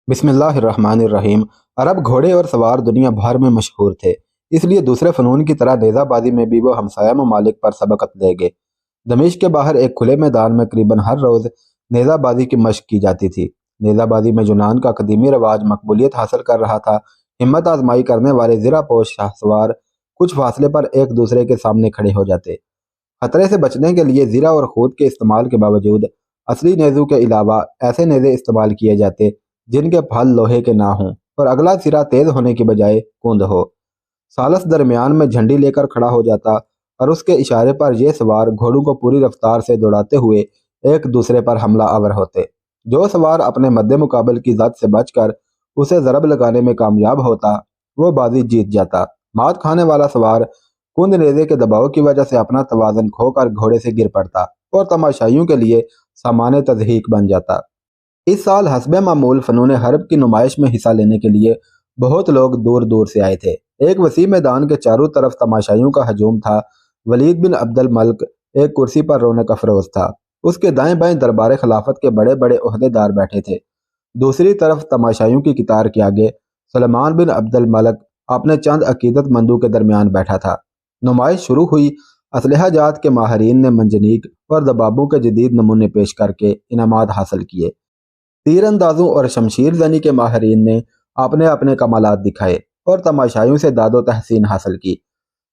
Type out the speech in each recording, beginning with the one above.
بسم اللہ الرحمن الرحیم۔ عرب گھوڑے اور سوار دنیا بھر میں مشہور تھے، اس لیے دوسرے فنون کی طرح نیزہ بازی میں بھی وہ ہمسایہ ممالک پر سبقت لے گئے۔ دمشق کے باہر ایک کھلے میدان میں قریباً ہر روز نیزہ بازی کی مشق کی جاتی تھی۔ نیزہ بازی میں یونان کا قدیمی رواج مقبولیت حاصل کر رہا تھا۔ ہمت آزمائی کرنے والے زرہ پوش شاہ سوار کچھ فاصلے پر ایک دوسرے کے سامنے کھڑے ہو جاتے۔ خطرے سے بچنے کے لیے زرہ اور خود کے استعمال کے باوجود اصلی نیزوں کے علاوہ ایسے نیزے استعمال کیے جاتے جن کے پھل لوہے کے نہ ہوں اور اگلا سرا تیز ہونے کی بجائے کند ہو۔ سالس درمیان میں جھنڈی لے کر کھڑا ہو جاتا اور اس کے اشارے پر یہ سوار گھوڑوں کو پوری رفتار سے دوڑاتے ہوئے ایک دوسرے پر حملہ آور ہوتے۔ جو سوار اپنے مد مقابل کی زد سے بچ کر اسے ضرب لگانے میں کامیاب ہوتا وہ بازی جیت جاتا۔ مات کھانے والا سوار کند نیزے کے دباؤ کی وجہ سے اپنا توازن کھو کر گھوڑے سے گر پڑتا اور تماشائیوں کے لیے سامان تضحیک بن جاتا۔ اس سال حسب معمول فنون حرب کی نمائش میں حصہ لینے کے لیے بہت لوگ دور دور سے آئے تھے۔ ایک وسیع میدان کے چاروں طرف تماشائیوں کا ہجوم تھا۔ ولید بن عبد الملک ایک کرسی پر رونق افروز تھا۔ اس کے دائیں بائیں دربار خلافت کے بڑے بڑے عہدے دار بیٹھے تھے۔ دوسری طرف تماشائیوں کی قطار کے آگے سلمان بن عبد الملک اپنے چند عقیدت مندوں کے درمیان بیٹھا تھا۔ نمائش شروع ہوئی۔ اسلحہ جات کے ماہرین نے منجنیق اور دبابوں کے جدید نمونے پیش کر کے انعامات حاصل کیے۔ تیر اندازوں اور شمشیر زنی کے ماہرین نے اپنے اپنے کمالات دکھائے اور تماشائیوں سے داد و تحسین حاصل کی۔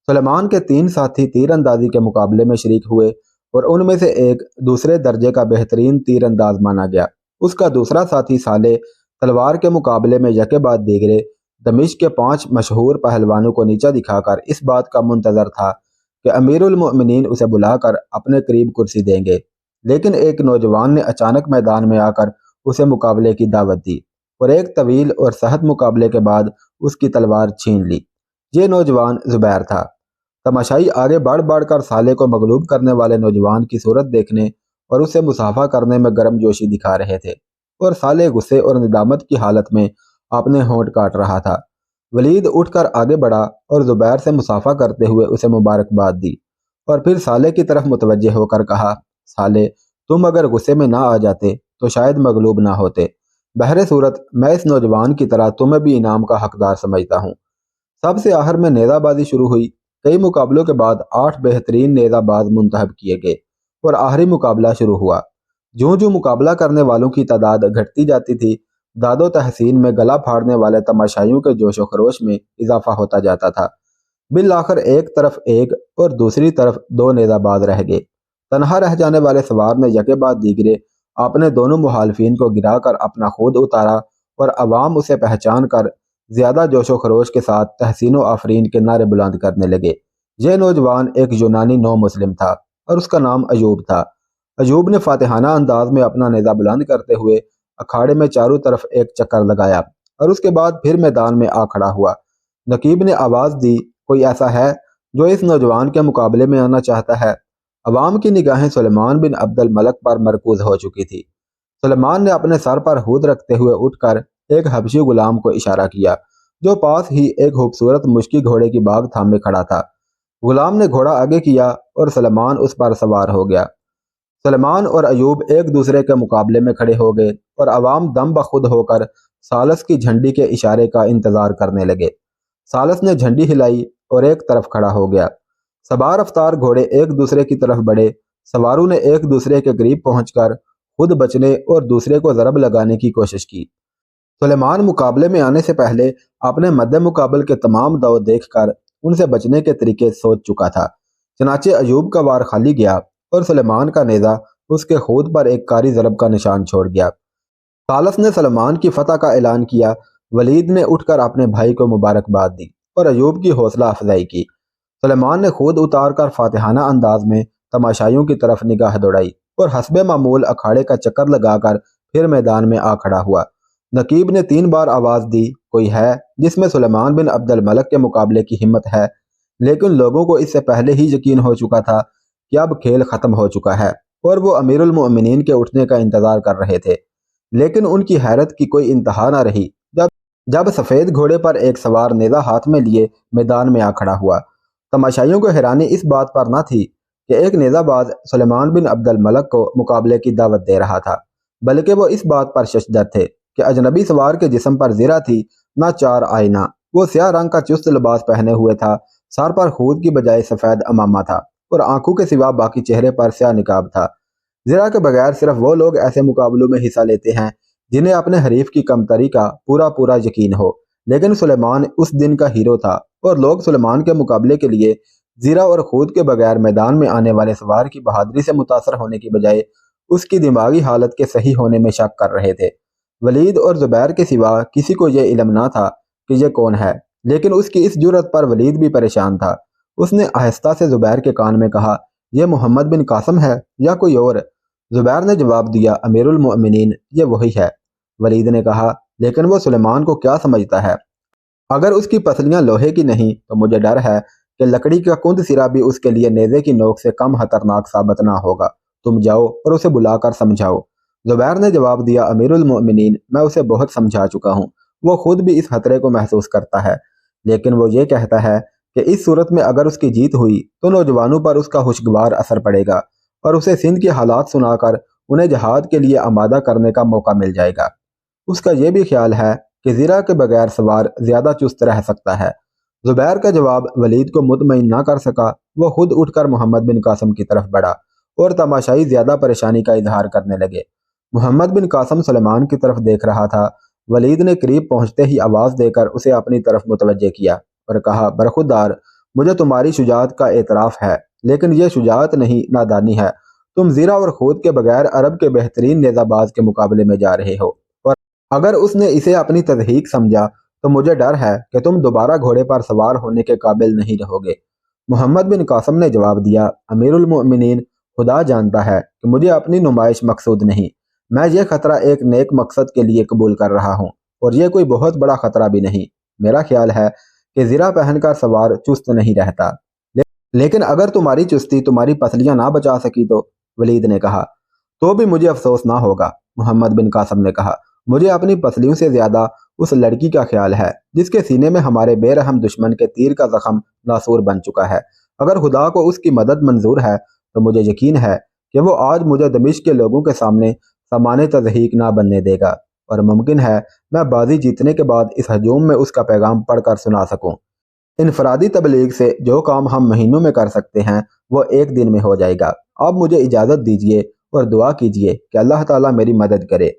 سلیمان کے 3 ساتھی تیر اندازی کے مقابلے میں شریک ہوئے اور ان میں سے ایک دوسرے درجے کا بہترین تیر انداز مانا گیا۔ اس کا دوسرا ساتھی صالح تلوار کے مقابلے میں یکے بعد دیگرے دمشق کے 5 مشہور پہلوانوں کو نیچا دکھا کر اس بات کا منتظر تھا کہ امیر المؤمنین اسے بلا کر اپنے قریب کرسی دیں گے، لیکن ایک نوجوان نے اچانک میدان میں آ کر اسے مقابلے کی دعوت دی اور ایک طویل اور سخت مقابلے کے بعد اس کی تلوار چھین لی۔ یہ نوجوان زبیر تھا۔ تماشائی آگے بڑھ بڑھ کر صالح کو مغلوب کرنے والے نوجوان کی صورت دیکھنے اور اسے مصافحہ کرنے میں گرم جوشی دکھا رہے تھے اور صالح غصے اور ندامت کی حالت میں اپنے ہونٹ کاٹ رہا تھا۔ ولید اٹھ کر آگے بڑھا اور زبیر سے مصافحہ کرتے ہوئے اسے مبارکباد دی اور پھر صالح کی طرف متوجہ ہو کر کہا، صالح تم اگر غصے میں نہ آ جاتے تو شاید مغلوب نہ ہوتے۔ بہر صورت میں اس نوجوان کی طرح تمہیں بھی انعام کا حقدار سمجھتا ہوں۔ سب سے آخر میں نیزہ بازی شروع ہوئی۔ کئی مقابلوں کے بعد 8 بہترین نیزہ باز منتخب کیے گئے اور آخری مقابلہ شروع ہوا۔ جوں جوں مقابلہ کرنے والوں کی تعداد گھٹتی جاتی تھی، داد و تحسین میں گلا پھاڑنے والے تماشائیوں کے جوش و خروش میں اضافہ ہوتا جاتا تھا۔ بالآخر ایک طرف ایک اور دوسری طرف 2 نیزہ باز رہ گئے۔ تنہا رہ جانے والے سوار نے یکے بعد دیگرے اپنے دونوں محالفین کو گرا کر اپنا خود اتارا اور عوام اسے پہچان کر زیادہ جوش و خروش کے ساتھ تحسین و آفرین کے نعرے بلند کرنے لگے۔ یہ نوجوان ایک یونانی نو مسلم تھا اور اس کا نام ایوب تھا۔ ایوب نے فاتحانہ انداز میں اپنا نیزہ بلند کرتے ہوئے اکھاڑے میں چاروں طرف ایک چکر لگایا اور اس کے بعد پھر میدان میں آ کھڑا ہوا۔ نقیب نے آواز دی، کوئی ایسا ہے جو اس نوجوان کے مقابلے میں آنا چاہتا ہے؟ عوام کی نگاہیں سلیمان بن عبد الملک پر مرکوز ہو چکی تھی۔ سلیمان نے اپنے سر پر ہود رکھتے ہوئے اٹھ کر ایک حبشی غلام کو اشارہ کیا جو پاس ہی ایک خوبصورت مشکی گھوڑے کی باگ تھامے کھڑا تھا۔ غلام نے گھوڑا آگے کیا اور سلیمان اس پر سوار ہو گیا۔ سلیمان اور ایوب ایک دوسرے کے مقابلے میں کھڑے ہو گئے اور عوام دم بخود ہو کر سالس کی جھنڈی کے اشارے کا انتظار کرنے لگے۔ سالس نے جھنڈی ہلائی اور ایک طرف کھڑا ہو گیا۔ سوار رفتار گھوڑے ایک دوسرے کی طرف بڑھے۔ سواروں نے ایک دوسرے کے قریب پہنچ کر خود بچنے اور دوسرے کو ضرب لگانے کی کوشش کی۔ سلیمان مقابلے میں آنے سے پہلے اپنے مد مقابل کے تمام داؤ دیکھ کر ان سے بچنے کے طریقے سوچ چکا تھا۔ چنانچہ ایوب کا وار خالی گیا اور سلیمان کا نیزہ اس کے خود پر ایک کاری ضرب کا نشان چھوڑ گیا۔ سالس نے سلیمان کی فتح کا اعلان کیا۔ ولید نے اٹھ کر اپنے بھائی کو مبارکباد دی اور ایوب کی حوصلہ افزائی کی۔ سلیمان نے خود اتار کر فاتحانہ انداز میں تماشائیوں کی طرف نگاہ دوڑائی اور حسب معمول اکھاڑے کا چکر لگا کر پھر میدان میں آ کھڑا ہوا۔ نقیب نے 3 بار آواز دی، کوئی ہے جس میں سلیمان بن عبد الملک کے مقابلے کی ہمت ہے؟ لیکن لوگوں کو اس سے پہلے ہی یقین ہو چکا تھا کہ اب کھیل ختم ہو چکا ہے اور وہ امیر المؤمنین کے اٹھنے کا انتظار کر رہے تھے۔ لیکن ان کی حیرت کی کوئی انتہا نہ رہی جب سفید گھوڑے پر ایک سوار نیزہ ہاتھ میں لیے میدان میں آ کھڑا ہوا۔ تماشائیوں کو حیرانی اس بات پر نہ تھی کہ ایک نیزہ باز سلیمان بن عبد الملک کو مقابلے کی دعوت دے رہا تھا، بلکہ وہ اس بات پر ششدر تھے کہ اجنبی سوار کے جسم پر زرہ تھی نہ چار آئینہ۔ وہ سیاہ رنگ کا چست لباس پہنے ہوئے تھا، سر پر خود کی بجائے سفید امامہ تھا اور آنکھوں کے سوا باقی چہرے پر سیاہ نقاب تھا۔ زرہ کے بغیر صرف وہ لوگ ایسے مقابلوں میں حصہ لیتے ہیں جنہیں اپنے حریف کی کمتری کا پورا یقین ہو، لیکن سلیمان اس دن کا ہیرو تھا اور لوگ سلیمان کے مقابلے کے لیے زرہ اور خود کے بغیر میدان میں آنے والے سوار کی بہادری سے متاثر ہونے کی بجائے اس کی دماغی حالت کے صحیح ہونے میں شک کر رہے تھے۔ ولید اور زبیر کے سوا کسی کو یہ علم نہ تھا کہ یہ کون ہے، لیکن اس کی اس جرأت پر ولید بھی پریشان تھا۔ اس نے آہستہ سے زبیر کے کان میں کہا، یہ محمد بن قاسم ہے یا کوئی اور؟ زبیر نے جواب دیا، امیر المؤمنین، یہ وہی ہے۔ ولید نے کہا، لیکن وہ سلیمان کو کیا سمجھتا ہے؟ اگر اس کی پسلیاں لوہے کی نہیں تو مجھے ڈر ہے کہ لکڑی کا کند سرا بھی اس کے لیے نیزے کی نوک سے کم خطرناک ثابت نہ ہوگا۔ تم جاؤ اور اسے بلا کر سمجھاؤ۔ زبیر نے جواب دیا، امیر المؤمنین، میں اسے بہت سمجھا چکا ہوں، وہ خود بھی اس خطرے کو محسوس کرتا ہے، لیکن وہ یہ کہتا ہے کہ اس صورت میں اگر اس کی جیت ہوئی تو نوجوانوں پر اس کا خوشگوار اثر پڑے گا اور اسے سندھ کے حالات سنا کر انہیں جہاد کے لیے آمادہ کرنے کا موقع مل جائے گا۔ اس کا یہ بھی خیال ہے کہ زرہ کے بغیر سوار زیادہ چست رہ سکتا ہے۔ زبیر کا جواب ولید کو مطمئن نہ کر سکا۔ وہ خود اٹھ کر محمد بن قاسم کی طرف بڑھا اور تماشائی زیادہ پریشانی کا اظہار کرنے لگے۔ محمد بن قاسم سلیمان کی طرف دیکھ رہا تھا۔ ولید نے قریب پہنچتے ہی آواز دے کر اسے اپنی طرف متوجہ کیا اور کہا، برخودار، مجھے تمہاری شجاعت کا اعتراف ہے، لیکن یہ شجاعت نہیں، نادانی ہے۔ تم زرہ اور خود کے بغیر عرب کے بہترین نیزہ باز کے مقابلے میں جا رہے ہو، اور اگر اس نے اسے اپنی تضحیک سمجھا تو مجھے ڈر ہے کہ تم دوبارہ گھوڑے پر سوار ہونے کے قابل نہیں رہو گے۔ محمد بن قاسم نے جواب دیا، امیر المؤمنین، خدا جانتا ہے کہ مجھے اپنی نمائش مقصود نہیں۔ میں یہ خطرہ ایک نیک مقصد کے لیے قبول کر رہا ہوں اور یہ کوئی بہت بڑا خطرہ بھی نہیں۔ میرا خیال ہے کہ زرہ پہن کر سوار چست نہیں رہتا، لیکن اگر تمہاری چستی تمہاری پسلیاں نہ بچا سکی تو؟ ولید نے کہا، تو بھی مجھے افسوس نہ ہوگا۔ محمد بن قاسم نے کہا، مجھے اپنی پسلیوں سے زیادہ اس لڑکی کا خیال ہے جس کے سینے میں ہمارے بے رحم دشمن کے تیر کا زخم ناسور بن چکا ہے۔ اگر خدا کو اس کی مدد منظور ہے تو مجھے یقین ہے کہ وہ آج مجھے دمشق کے لوگوں کے سامنے سامان تضحیک نہ بننے دے گا، اور ممکن ہے میں بازی جیتنے کے بعد اس ہجوم میں اس کا پیغام پڑھ کر سنا سکوں۔ انفرادی تبلیغ سے جو کام ہم مہینوں میں کر سکتے ہیں وہ ایک دن میں ہو جائے گا۔ اب مجھے اجازت دیجیے اور دعا کیجیے کہ اللہ تعالیٰ میری مدد کرے۔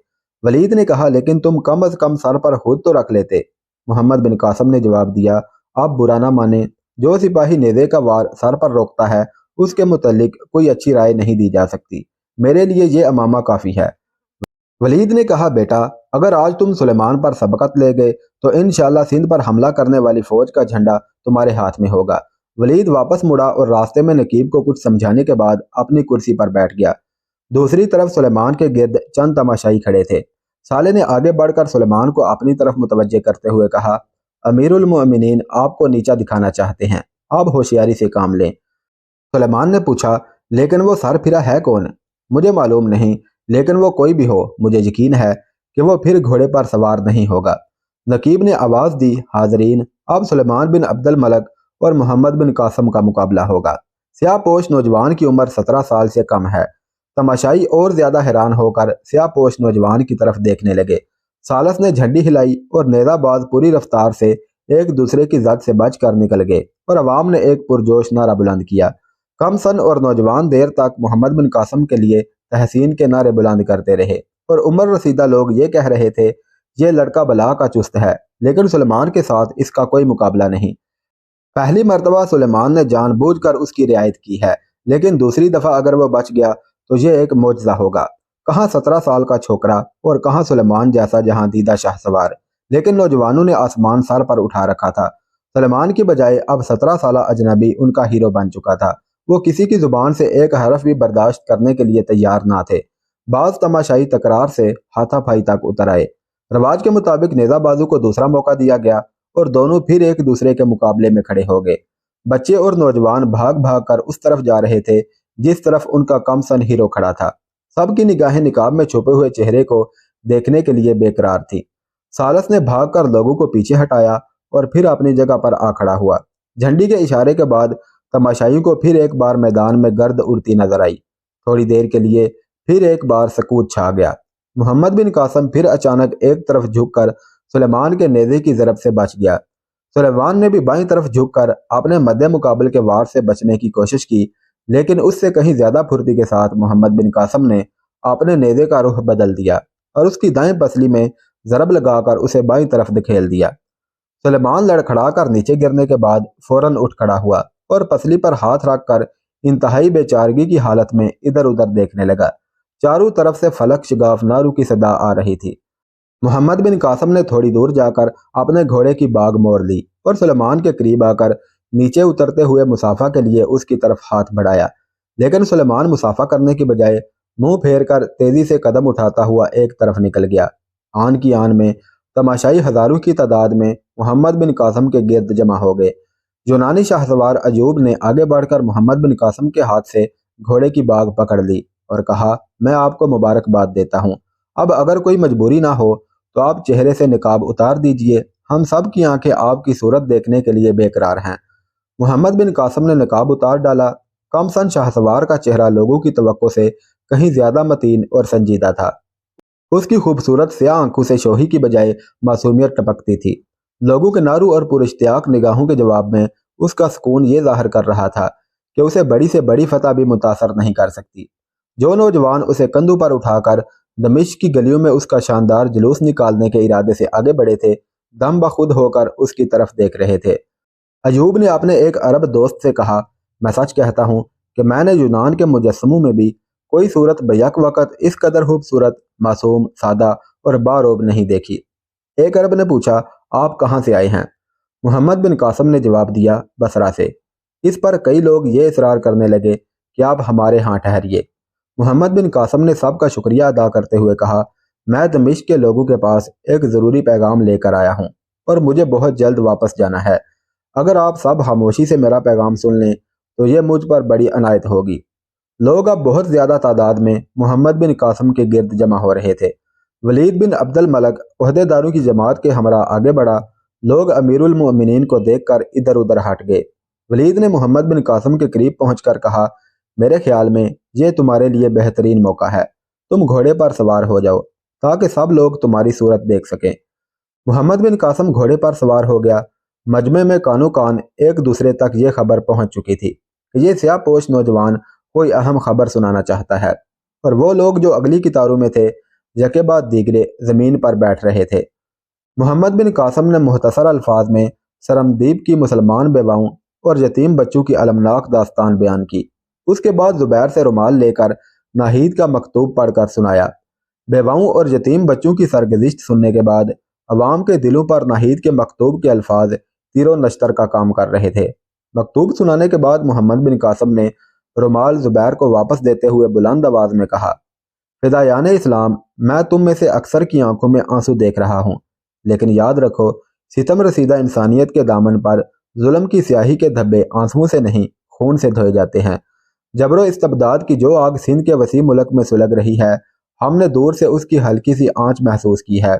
ولید نے کہا، لیکن تم کم از کم سر پر خود تو رکھ لیتے۔ محمد بن قاسم نے جواب دیا، آپ برا نہ مانیں، جو سپاہی نیزے کا وار سر پر روکتا ہے اس کے متعلق کوئی اچھی رائے نہیں دی جا سکتی۔ میرے لیے یہ امامہ کافی ہے۔ ولید نے کہا، بیٹا، اگر آج تم سلیمان پر سبقت لے گئے تو انشاءاللہ سندھ پر حملہ کرنے والی فوج کا جھنڈا تمہارے ہاتھ میں ہوگا۔ ولید واپس مڑا اور راستے میں نقیب کو کچھ سمجھانے کے بعد اپنی کرسی پر بیٹھ گیا۔ دوسری طرف سلیمان کے گرد چند تماشائی کھڑے تھے۔ سالے نے آگے بڑھ کر سلیمان کو اپنی طرف متوجہ کرتے ہوئے کہا، امیر المؤمنین آپ کو نیچا دکھانا چاہتے ہیں، آپ ہوشیاری سے کام لیں۔ سلیمان نے پوچھا، لیکن وہ سر پھرا ہے کون؟ مجھے معلوم نہیں، لیکن وہ کوئی بھی ہو مجھے یقین ہے کہ وہ پھر گھوڑے پر سوار نہیں ہوگا۔ نقیب نے آواز دی، حاضرین، اب سلیمان بن عبد الملک اور محمد بن قاسم کا مقابلہ ہوگا۔ سیاہ پوش نوجوان کی عمر 17 سال سے کم ہے۔ تماشائی اور زیادہ حیران ہو کر سیاہ پوش نوجوان کی طرف دیکھنے لگے۔ سالس نے جھنڈی ہلائی اور نیزہ باز پوری رفتار سے ایک دوسرے کی زد سے بچ کر نکل گئے اور عوام نے ایک پرجوش نعرہ بلند کیا۔ کم سن اور نوجوان دیر تک محمد بن قاسم کے لیے تحسین کے نعرے بلند کرتے رہے اور عمر رسیدہ لوگ یہ کہہ رہے تھے، یہ لڑکا بلا کا چست ہے، لیکن سلیمان کے ساتھ اس کا کوئی مقابلہ نہیں۔ پہلی مرتبہ سلیمان نے جان بوجھ کر اس کی رعایت کی ہے، لیکن دوسری دفعہ اگر وہ بچ گیا تو یہ ایک معجزہ ہوگا۔ کہاں 17 سال کا چھوکرا اور کہاں سلیمان جیسا جہاں دیدہ شاہ سوار، لیکن نوجوانوں نے آسمان سر پر اٹھا رکھا تھا۔ سلیمان کی بجائے اب 17 سالہ اجنبی ان کا ہیرو بن چکا تھا۔ وہ کسی کی زبان سے ایک حرف بھی برداشت کرنے کے لیے تیار نہ تھے۔ بعض تماشائی تکرار سے ہاتھا پائی تک اتر آئے۔ رواج کے مطابق نیزہ بازو کو دوسرا موقع دیا گیا اور دونوں پھر ایک دوسرے کے مقابلے میں کھڑے ہو گئے۔ بچے اور نوجوان بھاگ بھاگ کر اس طرف جا رہے تھے جس طرف ان کا کم سن ہیرو کھڑا تھا۔ سب کی نگاہیں نقاب میں چھپے ہوئے چہرے کو دیکھنے کے لیے بے قرار تھی۔ سالس نے بھاگ کر لوگوں کو پیچھے ہٹایا اور پھر اپنی جگہ پر آ کھڑا ہوا۔ جھنڈی کے اشارے کے بعد تماشائیوں کو پھر ایک بار میدان میں گرد اڑتی نظر آئی۔ تھوڑی دیر کے لیے پھر ایک بار سکوت چھا گیا۔ محمد بن قاسم پھر اچانک ایک طرف جھک کر سلیمان کے نیزے کی ضرب سے بچ گیا۔ سلیمان نے بھی بائیں طرف جھک کر اپنے مد مقابل کے وار سے بچنے کی کوشش کی، لیکن اس سے کہیں زیادہ پھرتی کے ساتھ محمد بن قاسم نے اپنے نیزے کا رخ بدل دیا اور اس کی دائیں پسلی میں ضرب لگا کر اسے بائیں طرف دھکیل دیا۔ سلیمان لڑکھڑا کر نیچے گرنے کے بعد فوراً اٹھ کھڑا ہوا اور پسلی پر ہاتھ رکھ کر انتہائی بے چارگی کی حالت میں ادھر ادھر دیکھنے لگا۔ چاروں طرف سے فلک شگاف نعروں کی صدا آ رہی تھی۔ محمد بن قاسم نے تھوڑی دور جا کر اپنے گھوڑے کی باگ موڑ لی اور سلیمان کے قریب آ کر نیچے اترتے ہوئے مسافہ کے لیے اس کی طرف ہاتھ بڑھایا، لیکن سلیمان مسافہ کرنے کی بجائے منہ پھیر کر تیزی سے قدم اٹھاتا ہوا ایک طرف نکل گیا۔ آن کی آن میں تماشائی ہزاروں کی تعداد میں محمد بن قاسم کے گرد جمع ہو گئے۔ یونانی شاہ سوار ایوب نے آگے بڑھ کر محمد بن قاسم کے ہاتھ سے گھوڑے کی باگ پکڑ لی اور کہا، میں آپ کو مبارکباد دیتا ہوں۔ اب اگر کوئی مجبوری نہ ہو تو آپ چہرے سے نقاب اتار دیجئے، ہم سب کی آنکھیں آپ کی صورت دیکھنے کے لیے بے قرار ہیں۔ محمد بن قاسم نے نقاب اتار ڈالا۔ کم سن شاہ سوار کا چہرہ لوگوں کی توقع سے کہیں زیادہ متین اور سنجیدہ تھا۔ اس کی خوبصورت سیاہ آنکھوں سے شوخی کی بجائے معصومیت ٹپکتی تھی۔ لوگوں کے نعروں اور پراشتیاق نگاہوں کے جواب میں اس کا سکون یہ ظاہر کر رہا تھا کہ اسے بڑی سے بڑی فتح بھی متاثر نہیں کر سکتی۔ جو نوجوان اسے کندھوں پر اٹھا کر دمشق کی گلیوں میں اس کا شاندار جلوس نکالنے کے ارادے سے آگے بڑھے تھے، دم بخود ہو کر اس کی طرف دیکھ رہے تھے۔ ایوب نے اپنے ایک عرب دوست سے کہا، میں سچ کہتا ہوں کہ میں نے یونان کے مجسموں میں بھی کوئی صورت بیک وقت اس قدر خوبصورت، معصوم، سادہ اور باروب نہیں دیکھی۔ ایک عرب نے پوچھا، آپ کہاں سے آئے ہیں؟ محمد بن قاسم نے جواب دیا، بصرہ سے۔ اس پر کئی لوگ یہ اصرار کرنے لگے کہ آپ ہمارے ہاں ٹھہریے۔ محمد بن قاسم نے سب کا شکریہ ادا کرتے ہوئے کہا، میں دمشق کے لوگوں کے پاس ایک ضروری پیغام لے کر آیا ہوں اور مجھے بہت جلد واپس جانا ہے۔ اگر آپ سب خاموشی سے میرا پیغام سن لیں تو یہ مجھ پر بڑی عنایت ہوگی۔ لوگ اب بہت زیادہ تعداد میں محمد بن قاسم کے گرد جمع ہو رہے تھے۔ ولید بن عبد الملک عہدے داروں کی جماعت کے ہمراہ آگے بڑھا۔ لوگ امیر المؤمنین کو دیکھ کر ادھر ادھر ہٹ گئے۔ ولید نے محمد بن قاسم کے قریب پہنچ کر کہا، میرے خیال میں یہ تمہارے لیے بہترین موقع ہے، تم گھوڑے پر سوار ہو جاؤ تاکہ سب لوگ تمہاری صورت دیکھ سکیں۔ محمد بن قاسم گھوڑے پر سوار ہو گیا۔ مجمع میں کانوں کان ایک دوسرے تک یہ خبر پہنچ چکی تھی کہ یہ سیاہ پوش نوجوان کوئی اہم خبر سنانا چاہتا ہے، اور وہ لوگ جو اگلی قطاروں میں تھے یکے بعد دیگرے زمین پر بیٹھ رہے تھے۔ محمد بن قاسم نے مختصر الفاظ میں سرمدیب کی مسلمان بیواؤں اور یتیم بچوں کی المناک داستان بیان کی۔ اس کے بعد زبیر سے رومال لے کر ناہید کا مکتوب پڑھ کر سنایا۔ بیواؤں اور یتیم بچوں کی سرگزشت سننے کے بعد عوام کے دلوں پر ناہید کے مکتوب کے الفاظ تیر و نشتر کا کام کر رہے تھے۔ مکتوب سنانے کے بعد محمد بن قاسم نے رومال زبیر کو واپس دیتے ہوئے بلند آواز میں کہا، فدایان اسلام، میں تم میں سے اکثر کی آنکھوں میں آنسو دیکھ رہا ہوں، لیکن یاد رکھو، ستم رسیدہ انسانیت کے دامن پر ظلم کی سیاہی کے دھبے آنسوؤں سے نہیں، خون سے دھوئے جاتے ہیں۔ جبر و استبداد کی جو آگ سندھ کے وسیع ملک میں سلگ رہی ہے، ہم نے دور سے اس کی ہلکی سی آنچ محسوس کی ہے،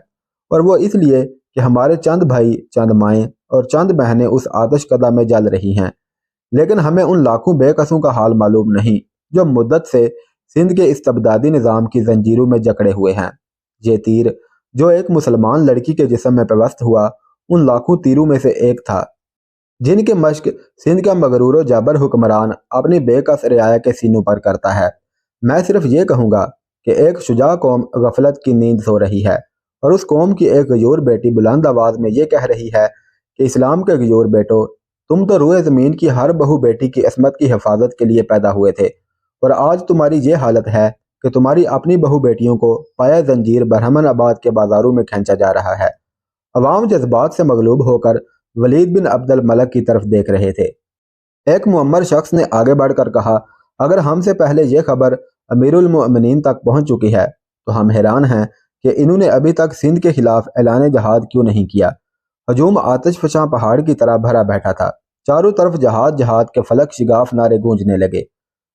اور وہ اس لیے کہ ہمارے چند بھائی، چند مائیں اور چند بہنیں اس آتش کدہ میں جل رہی ہیں، لیکن ہمیں ان لاکھوں بے قصوں کا حال معلوم نہیں جو مدت سے سندھ کے استبدادی نظام کی زنجیروں میں جکڑے ہوئے ہیں۔ یہ تیر جو ایک مسلمان لڑکی کے جسم میں پیوست ہوا، ان لاکھوں تیروں میں سے ایک تھا جن کے مشق سندھ کا مغرور و جابر حکمران اپنی بے کس رعایا کے سینوں پر کرتا ہے۔ میں صرف یہ کہوں گا کہ ایک شجاع قوم غفلت کی نیند سو رہی ہے، اور اس قوم کی ایک غیور بیٹی بلند آواز میں یہ کہہ رہی ہے کہ اسلام کے غیور بیٹو، تم تو روئے زمین کی ہر بہو بیٹی کی عصمت کی حفاظت کے لیے پیدا ہوئے تھے، اور آج تمہاری یہ حالت ہے کہ تمہاری اپنی بہو بیٹیوں کو پایہ زنجیر برہمن آباد کے بازاروں میں کھینچا جا رہا ہے۔ عوام جذبات سے مغلوب ہو کر ولید بن عبد الملک کی طرف دیکھ رہے تھے۔ ایک معمر شخص نے آگے بڑھ کر کہا، اگر ہم سے پہلے یہ خبر امیر المؤمنین تک پہنچ چکی ہے تو ہم حیران ہیں کہ انہوں نے ابھی تک سندھ کے خلاف اعلان جہاد کیوں نہیں کیا۔ ہجوم آتش فشاں پہاڑ کی طرح بھرا بیٹھا تھا۔ چاروں طرف جہاد جہاد کے فلک شگاف نعرے گونجنے لگے۔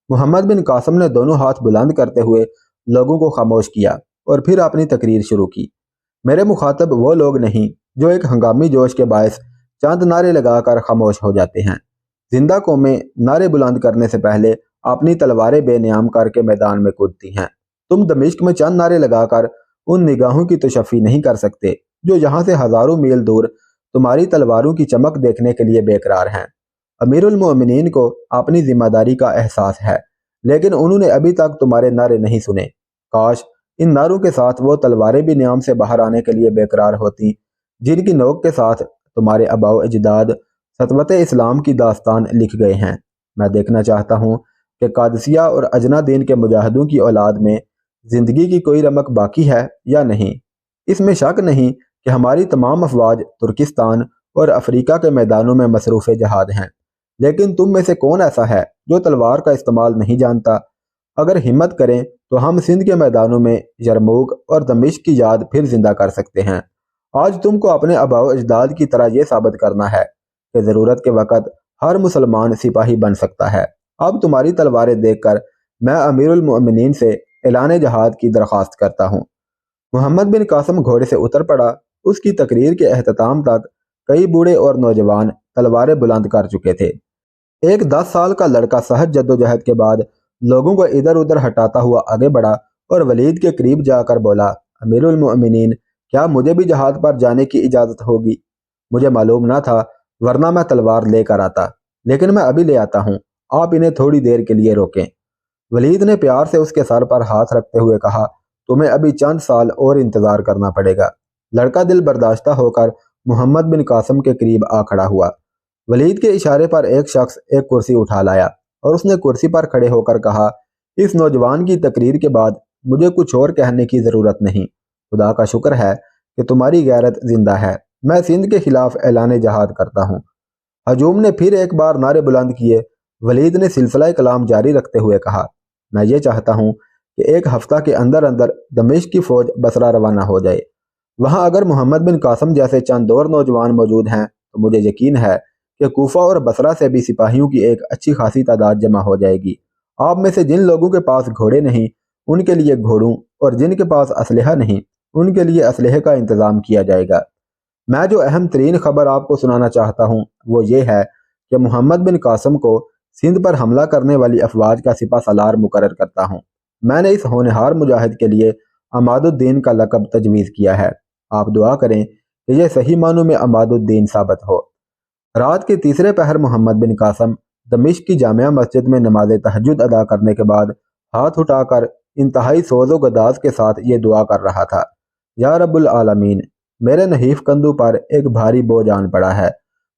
محمد بن قاسم نے دونوں ہاتھ بلند کرتے ہوئے لوگوں کو خاموش کیا اور پھر اپنی تقریر شروع کی۔ میرے مخاطب وہ لوگ نہیں جو ایک ہنگامی جوش کے باعث چند نعرے لگا کر خاموش ہو جاتے ہیں۔ زندہ قومیں نعرے بلند کرنے سے پہلے اپنی تلواریں بے نیام کر کے میدان میں کودتی ہیں۔ تم دمشق میں چند نعرے لگا کر ان نگاہوں کی تشفی نہیں کر سکتے جو یہاں سے ہزاروں میل دور تمہاری تلواروں کی چمک دیکھنے کے لیے بے قرار ہیں۔ امیر المومنین کو اپنی ذمہ داری کا احساس ہے، لیکن انہوں نے ابھی تک تمہارے نعرے نہیں سنے۔ کاش ان نعروں کے ساتھ وہ تلواریں بھی نیام سے باہر آنے کے لیے بے قرار ہوتی جن کی نوک کے ساتھ تمہارے آباء و اجداد سطوت اسلام کی داستان لکھ گئے ہیں۔ میں دیکھنا چاہتا ہوں کہ قادسیہ اور اجنا دین کے مجاہدوں کی اولاد میں زندگی کی کوئی رمق باقی ہے یا نہیں۔ اس میں شک نہیں کہ ہماری تمام افواج ترکستان اور افریقہ کے میدانوں میں مصروف جہاد ہیں، لیکن تم میں سے کون ایسا ہے جو تلوار کا استعمال نہیں جانتا؟ اگر ہمت کریں تو ہم سندھ کے میدانوں میں یرموک اور دمشق کی یاد پھر زندہ کر سکتے ہیں۔ آج تم کو اپنے آباء و اجداد کی طرح یہ ثابت کرنا ہے کہ ضرورت کے وقت ہر مسلمان سپاہی بن سکتا ہے۔ اب تمہاری تلواریں دیکھ کر میں امیر المؤمنین سے اعلان جہاد کی درخواست کرتا ہوں۔ محمد بن قاسم گھوڑے سے اتر پڑا۔ اس کی تقریر کے اختتام تک کئی بوڑھے اور نوجوان تلواریں بلند کر چکے تھے۔ ایک 10 سال کا لڑکا سخت جدوجہد کے بعد لوگوں کو ادھر ادھر ہٹاتا ہوا آگے بڑھا اور ولید کے قریب جا کر بولا، امیر المؤمنین، کیا مجھے بھی جہاد پر جانے کی اجازت ہوگی؟ مجھے معلوم نہ تھا، ورنہ میں تلوار لے کر آتا، لیکن میں ابھی لے آتا ہوں، آپ انہیں تھوڑی دیر کے لیے روکیں۔ ولید نے پیار سے اس کے سر پر ہاتھ رکھتے ہوئے کہا، تمہیں ابھی چند سال اور انتظار کرنا پڑے گا۔ لڑکا دل برداشتہ ہو کر محمد بن قاسم کے قریب آ کھڑا ہوا۔ ولید کے اشارے پر ایک شخص ایک کرسی اٹھا لایا اور اس نے کرسی پر کھڑے ہو کر کہا، اس نوجوان کی تقریر کے بعد مجھے کچھ اور کہنے کی ضرورت نہیں۔ خدا کا شکر ہے کہ تمہاری غیرت زندہ ہے۔ میں سندھ کے خلاف اعلان جہاد کرتا ہوں۔ ہجوم نے پھر ایک بار نعرے بلند کیے۔ ولید نے سلسلہ کلام جاری رکھتے ہوئے کہا، میں یہ چاہتا ہوں کہ ایک ہفتہ کے اندر اندر دمشق کی فوج بصرہ روانہ ہو جائے۔ وہاں اگر محمد بن قاسم جیسے چند اور نوجوان موجود ہیں تو مجھے یقین ہے کہ کوفہ اور بصرہ سے بھی سپاہیوں کی ایک اچھی خاصی تعداد جمع ہو جائے گی۔ آپ میں سے جن لوگوں کے پاس گھوڑے نہیں ان کے لیے گھوڑوں اور جن کے پاس اسلحہ نہیں ان کے لیے اسلحے کا انتظام کیا جائے گا۔ میں جو اہم ترین خبر آپ کو سنانا چاہتا ہوں وہ یہ ہے کہ محمد بن قاسم کو سندھ پر حملہ کرنے والی افواج کا سپہ سالار مقرر کرتا ہوں۔ میں نے اس ہونہار مجاہد کے لیے عماد الدین کا لقب تجویز کیا ہے۔ آپ دعا کریں کہ یہ صحیح معنوں میں عماد الدین ثابت ہو۔ رات کے تیسرے پہر محمد بن قاسم دمشق کی جامعہ مسجد میں نماز تہجد ادا کرنے کے بعد ہاتھ اٹھا کر انتہائی سوز و گداز کے ساتھ یہ دعا کر رہا تھا، یا رب العالمین، میرے نحیف کندھوں پر ایک بھاری بوجھ آن پڑا ہے،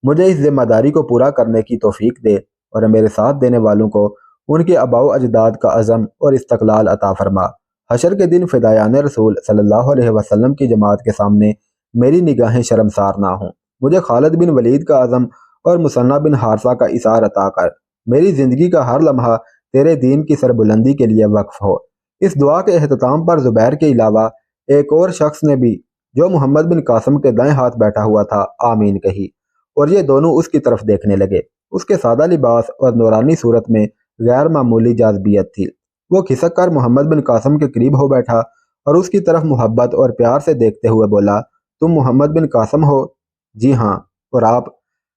مجھے اس ذمہ داری کو پورا کرنے کی توفیق دے اور میرے ساتھ دینے والوں کو ان کے آباء و اجداد کا عزم اور استقلال عطا فرما۔ حشر کے دن فدایان رسول صلی اللہ علیہ وسلم کی جماعت کے سامنے میری نگاہیں شرمسار نہ ہوں۔ مجھے خالد بن ولید کا عزم اور مثنہ بن حارثہ کا اثار عطا کر۔ میری زندگی کا ہر لمحہ تیرے دین کی سربلندی کے لیے وقف ہو۔ اس دعا کے اختتام پر زبیر کے علاوہ ایک اور شخص نے بھی جو محمد بن قاسم کے دائیں ہاتھ بیٹھا ہوا تھا آمین کہی، اور یہ دونوں اس کی طرف دیکھنے لگے۔ اس کے سادہ لباس اور نورانی صورت میں غیر معمولی جاذبیت تھی۔ وہ کھسک کر محمد بن قاسم کے قریب ہو بیٹھا اور اس کی طرف محبت اور پیار سے دیکھتے ہوئے بولا، تم محمد بن قاسم ہو؟ جی ہاں، اور آپ؟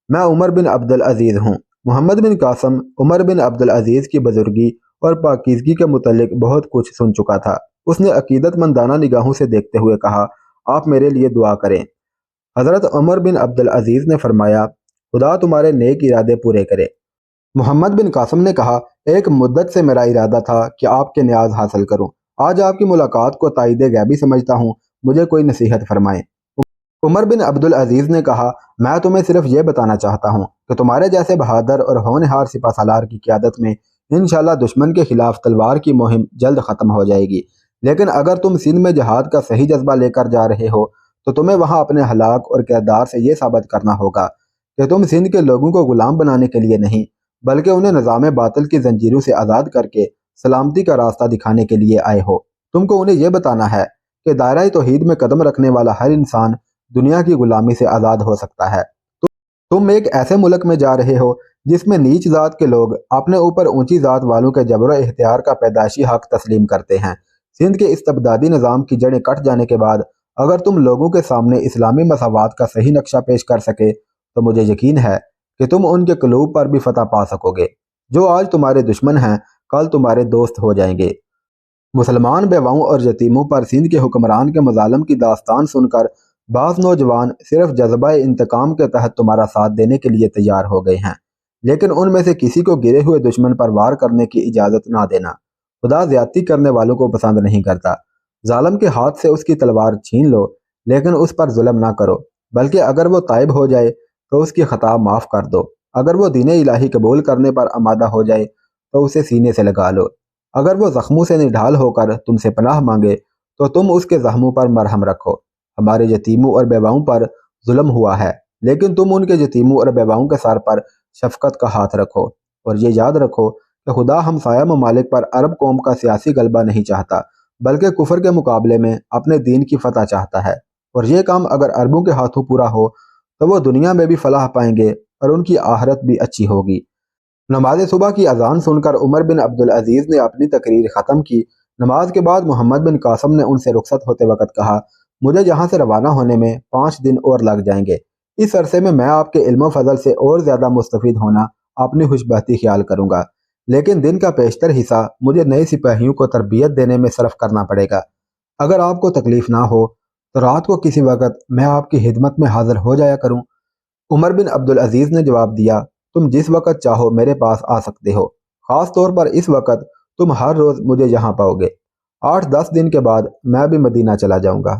میں عمر بن عبد العزیز ہوں۔ محمد بن قاسم عمر بن عبد العزیز کی بزرگی اور پاکیزگی کے متعلق بہت کچھ سن چکا تھا۔ اس نے عقیدت مندانہ نگاہوں سے دیکھتے ہوئے کہا، آپ میرے لیے دعا کریں۔ حضرت عمر بن عبد العزیز نے فرمایا، خدا تمہارے نیک ارادے پورے کرے۔ محمد بن قاسم نے کہا، ایک مدت سے میرا ارادہ تھا کہ آپ کے نیاز حاصل کروں۔ آج آپ کی ملاقات کو تائید غیبی سمجھتا ہوں، مجھے کوئی نصیحت فرمائیں۔ عمر بن عبد العزیز نے کہا، میں تمہیں صرف یہ بتانا چاہتا ہوں کہ تمہارے جیسے بہادر اور ہونہار سپہ سالار کی قیادت میں انشاءاللہ دشمن کے خلاف تلوار کی مہم جلد ختم ہو جائے گی، لیکن اگر تم سندھ میں جہاد کا صحیح جذبہ لے کر جا رہے ہو تو تمہیں وہاں اپنے ہلاک اور کردار سے یہ ثابت کرنا ہوگا کہ تم سندھ کے لوگوں کو غلام بنانے کے لیے نہیں بلکہ انہیں نظام باطل کی زنجیروں سے آزاد کر کے سلامتی کا راستہ دکھانے کے لیے آئے ہو۔ تم کو انہیں یہ بتانا ہے کہ دائرہ توحید میں قدم رکھنے والا ہر انسان دنیا کی غلامی سے آزاد ہو سکتا ہے۔ تم ایک ایسے ملک میں جا رہے ہو جس میں نیچ ذات کے لوگ اپنے اوپر اونچی ذات والوں کے جبر و اختیار کا پیدائشی حق تسلیم کرتے ہیں۔ سندھ کے استبدادی نظام کی جڑیں کٹ جانے کے بعد اگر تم لوگوں کے سامنے اسلامی مساوات کا صحیح نقشہ پیش کر سکے تو مجھے یقین ہے کہ تم ان کے قلوب پر بھی فتح پا سکو گے۔ جو آج تمہارے دشمن ہیں کل تمہارے دوست ہو جائیں گے۔ مسلمان بیواؤں اور یتیموں پر سندھ کے حکمران کے مظالم کی داستان سن کر بعض نوجوان صرف جذبہ انتقام کے تحت تمہارا ساتھ دینے کے لیے تیار ہو گئے ہیں، لیکن ان میں سے کسی کو گرے ہوئے دشمن پر وار کرنے کی اجازت نہ دینا۔ خدا زیادتی کرنے والوں کو پسند نہیں کرتا۔ ظالم کے ہاتھ سے اس کی تلوار چھین لو، لیکن اس پر ظلم نہ کرو، بلکہ اگر وہ تائب ہو جائے تو اس کی خطا معاف کر دو۔ اگر وہ دین الہی قبول کرنے پر آمادہ ہو جائے تو اسے سینے سے لگا لو۔ اگر وہ زخموں سے نڈھال ہو کر تم سے پناہ مانگے تو تم اس کے زخموں پر مرہم رکھو۔ ہمارے یتیموں اور بیواؤں پر ظلم ہوا ہے، لیکن تم ان کے یتیموں اور بیواؤں کے سر پر شفقت کا ہاتھ رکھو، اور یہ یاد رکھو کہ خدا ہمسایہ ممالک پر عرب قوم کا سیاسی غلبہ نہیں چاہتا، بلکہ کفر کے مقابلے میں اپنے دین کی فتح چاہتا ہے، اور یہ کام اگر عربوں کے ہاتھوں پورا ہو تو وہ دنیا میں بھی فلاح پائیں گے اور ان کی آخرت بھی اچھی ہوگی۔ نماز صبح کی اذان سن کر عمر بن عبدالعزیز نے اپنی تقریر ختم کی۔ نماز کے بعد محمد بن قاسم نے ان سے رخصت ہوتے وقت کہا، مجھے یہاں سے روانہ ہونے میں 5 دن اور لگ جائیں گے۔ اس عرصے میں آپ کے علم و فضل سے اور زیادہ مستفید ہونا اپنی خوش بختی خیال کروں گا، لیکن دن کا بیشتر حصہ مجھے نئے سپاہیوں کو تربیت دینے میں صرف کرنا پڑے گا۔ اگر آپ کو تکلیف نہ ہو تو رات کو کسی وقت میں آپ کی خدمت میں حاضر ہو جایا کروں۔ عمر بن عبدالعزیز نے جواب دیا، تم جس وقت چاہو میرے پاس آ سکتے ہو، خاص طور پر اس وقت تم ہر روز مجھے یہاں پاؤ گے۔ 8-10 دن کے بعد میں بھی مدینہ چلا جاؤں گا۔